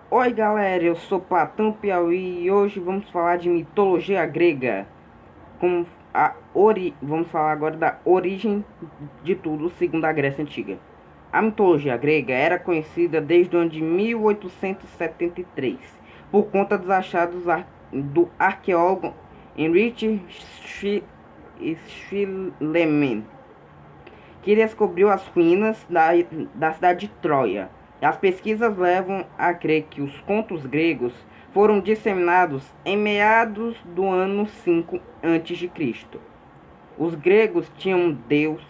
Oi galera, eu sou Platão Piauí e hoje vamos falar de mitologia grega. Como Vamos falar agora da origem de tudo segundo a Grécia Antiga. A mitologia grega era conhecida desde o ano de 1873 por conta dos achados do arqueólogo Heinrich Schliemann, que descobriu as ruínas da cidade de Troia. As pesquisas levam a crer que os contos gregos foram disseminados em meados do ano 5 a.C. Os gregos tinham um deus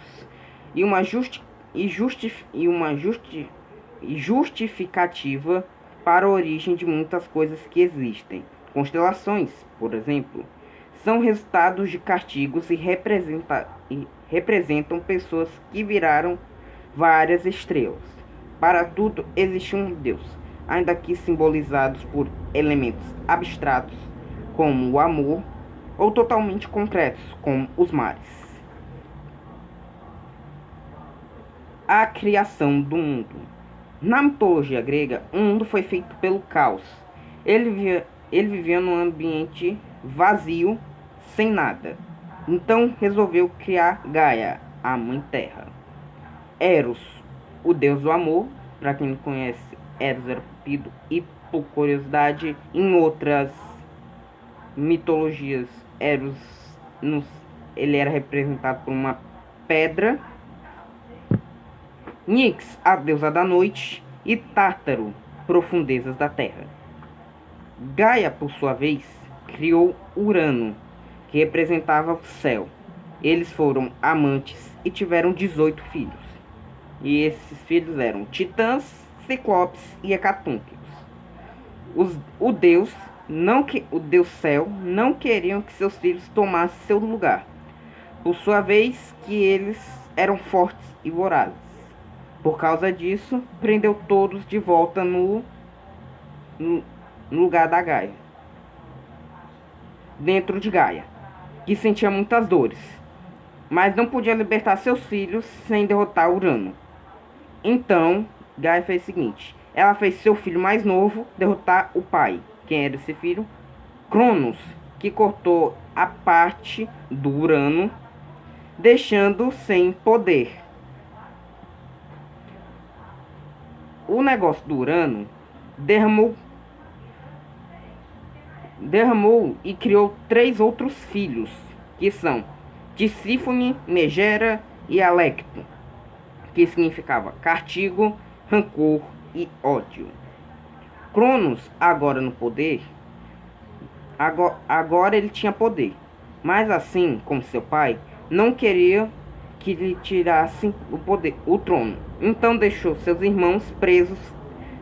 e uma justificativa para a origem de muitas coisas que existem. Constelações, por exemplo, são resultados de castigos e representam pessoas que viraram várias estrelas. Para tudo existe um Deus, ainda que simbolizados por elementos abstratos, como o amor, ou totalmente concretos, como os mares. A criação do mundo. Na mitologia grega, o mundo foi feito pelo caos. Ele vivia num ambiente vazio, sem nada. Então resolveu criar Gaia, a Mãe Terra. Eros, o deus do amor, para quem não conhece, Eros era Cupido, e por curiosidade, em outras mitologias, Eros ele era representado por uma pedra. Nix, a deusa da noite, e Tártaro, profundezas da terra. Gaia, por sua vez, criou Urano, que representava o céu. Eles foram amantes e tiveram 18 filhos. E esses filhos eram Titãs, Ciclopes e Hecatônquicos. O Deus céu não queriam que seus filhos tomassem seu lugar. Por sua vez, que eles eram fortes e vorazes. Por causa disso, prendeu todos de volta no lugar da Gaia, dentro de Gaia, que sentia muitas dores, mas não podia libertar seus filhos sem derrotar Urano. Então, Gaia fez o seguinte: ela fez seu filho mais novo derrotar o pai. Quem era esse filho? Cronos, que cortou a parte do Urano, deixando sem poder. O negócio do Urano derramou e criou 3 outros filhos, que são Tisífone, Megera e Alecto, que significava castigo, rancor e ódio. Cronos, agora no poder, agora ele tinha poder, mas assim como seu pai, não queria que lhe tirassem o trono. Então deixou seus irmãos presos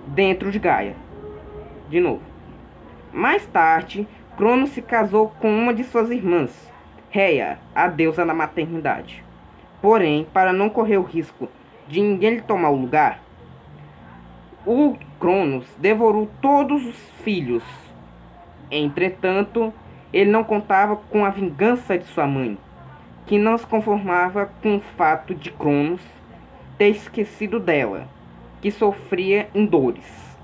dentro de Gaia. De novo. Mais tarde, Cronos se casou com uma de suas irmãs, Rhea, a deusa da maternidade. Porém, para não correr o risco de ninguém lhe tomar o lugar, o Cronos devorou todos os filhos. Entretanto, ele não contava com a vingança de sua mãe, que não se conformava com o fato de Cronos ter esquecido dela, que sofria em dores.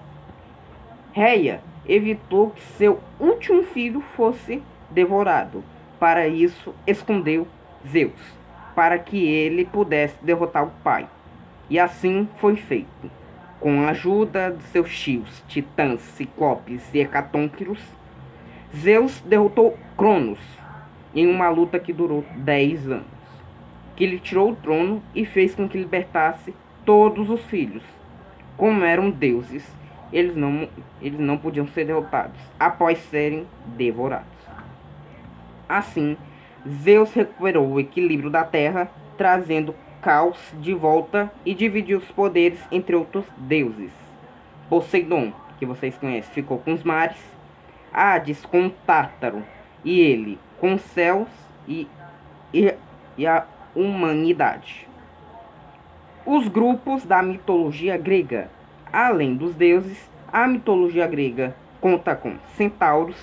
Rhea evitou que seu último filho fosse devorado. Para isso, escondeu Zeus, para que ele pudesse derrotar o pai. E assim foi feito. Com a ajuda de seus tios, Titãs, Ciclopes e Hecatônquicos, Zeus derrotou Cronos em uma luta que durou 10 anos, que lhe tirou o trono e fez com que libertasse todos os filhos. Como eram deuses, eles não podiam ser derrotados após serem devorados. Assim, Zeus recuperou o equilíbrio da terra, trazendo caos de volta e dividiu os poderes entre outros deuses. Poseidon, que vocês conhecem, ficou com os mares, Hades com o Tártaro, e ele com os céus e a humanidade. Os grupos da mitologia grega. Além dos deuses, a mitologia grega conta com centauros,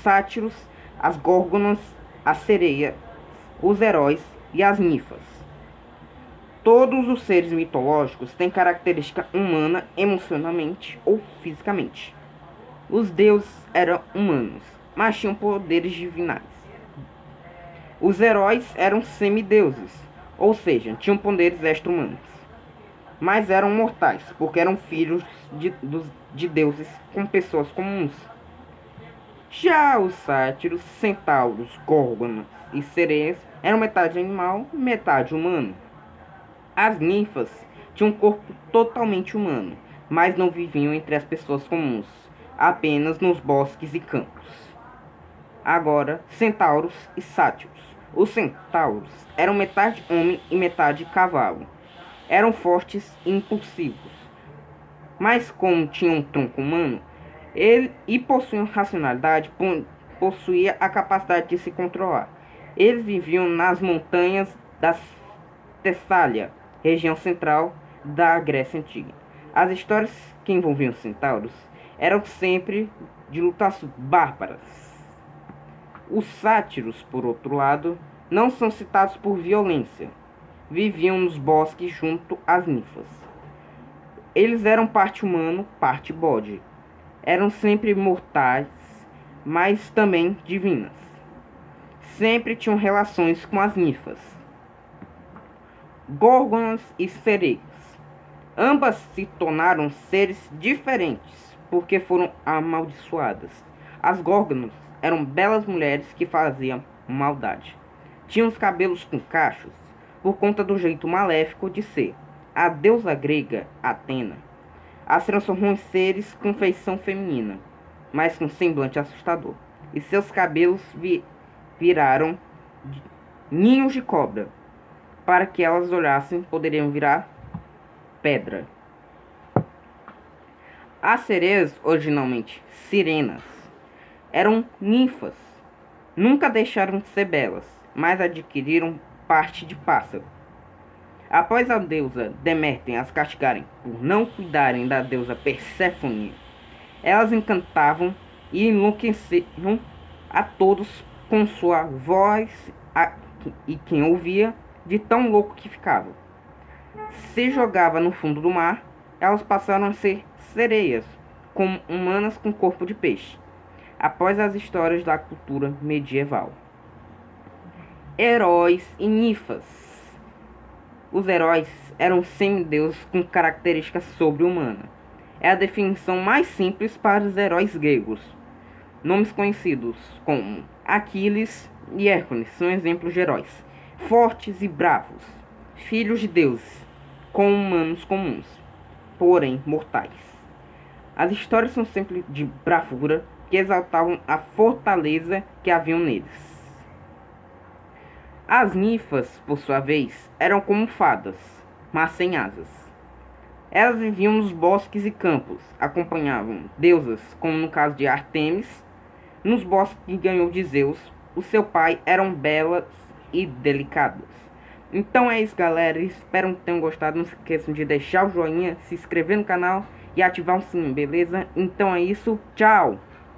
sátiros, as górgonas, as sereias, os heróis e as ninfas. Todos os seres mitológicos têm característica humana emocionalmente ou fisicamente. Os deuses eram humanos, mas tinham poderes divinais. Os heróis eram semideuses, ou seja, tinham poderes extra-humanos, mas eram mortais, porque eram filhos de deuses com pessoas comuns. Já os sátiros, centauros, górgonas e sereias eram metade animal, metade humano. As ninfas tinham um corpo totalmente humano, mas não viviam entre as pessoas comuns, apenas nos bosques e campos. Agora, centauros e sátiros. Os centauros eram metade homem e metade cavalo. Eram fortes e impulsivos, mas como tinham um tronco humano, e possuíam racionalidade, possuía a capacidade de se controlar. Eles viviam nas montanhas da Tessália, região central da Grécia Antiga. As histórias que envolviam centauros eram sempre de lutas bárbaras. Os sátiros, por outro lado, não são citados por violência. Viviam nos bosques junto às ninfas. Eles eram parte humano, parte bode. Eram sempre mortais, mas também divinas. Sempre tinham relações com as ninfas. Górgonas e sereias. Ambas se tornaram seres diferentes, porque foram amaldiçoadas. As górgonas eram belas mulheres que faziam maldade. Tinham os cabelos com cachos, por conta do jeito maléfico de ser. A deusa grega, Atena, as transformou em seres com feição feminina, mas com semblante assustador. E seus cabelos viraram ninhos de cobra. Para que elas olhassem, poderiam virar pedra. As sereias, originalmente sirenas, eram ninfas. Nunca deixaram de ser belas, mas adquiriram parte de pássaro. Após a deusa Deméter as castigarem por não cuidarem da deusa Perséfone, elas encantavam e enlouqueceram a todos com sua voz e quem ouvia, de tão louco que ficava. Se jogava no fundo do mar, elas passaram a ser sereias, como humanas com corpo de peixe, após as histórias da cultura medieval. Heróis e ninfas. Os heróis eram semideuses com características sobre-humanas. É a definição mais simples para os heróis gregos. Nomes conhecidos como Aquiles e Hércules são exemplos de heróis fortes e bravos, filhos de deuses, com humanos comuns, porém mortais. As histórias são sempre de bravura, que exaltavam a fortaleza que haviam neles. As ninfas, por sua vez, eram como fadas, mas sem asas. Elas viviam nos bosques e campos, acompanhavam deusas, como no caso de Artemis. Nos bosques que ganhou de Zeus, o seu pai, eram belas e delicadas. Então é isso, galera. Espero que tenham gostado. Não se esqueçam de deixar o joinha, se inscrever no canal e ativar o sininho, beleza? Então é isso. Tchau!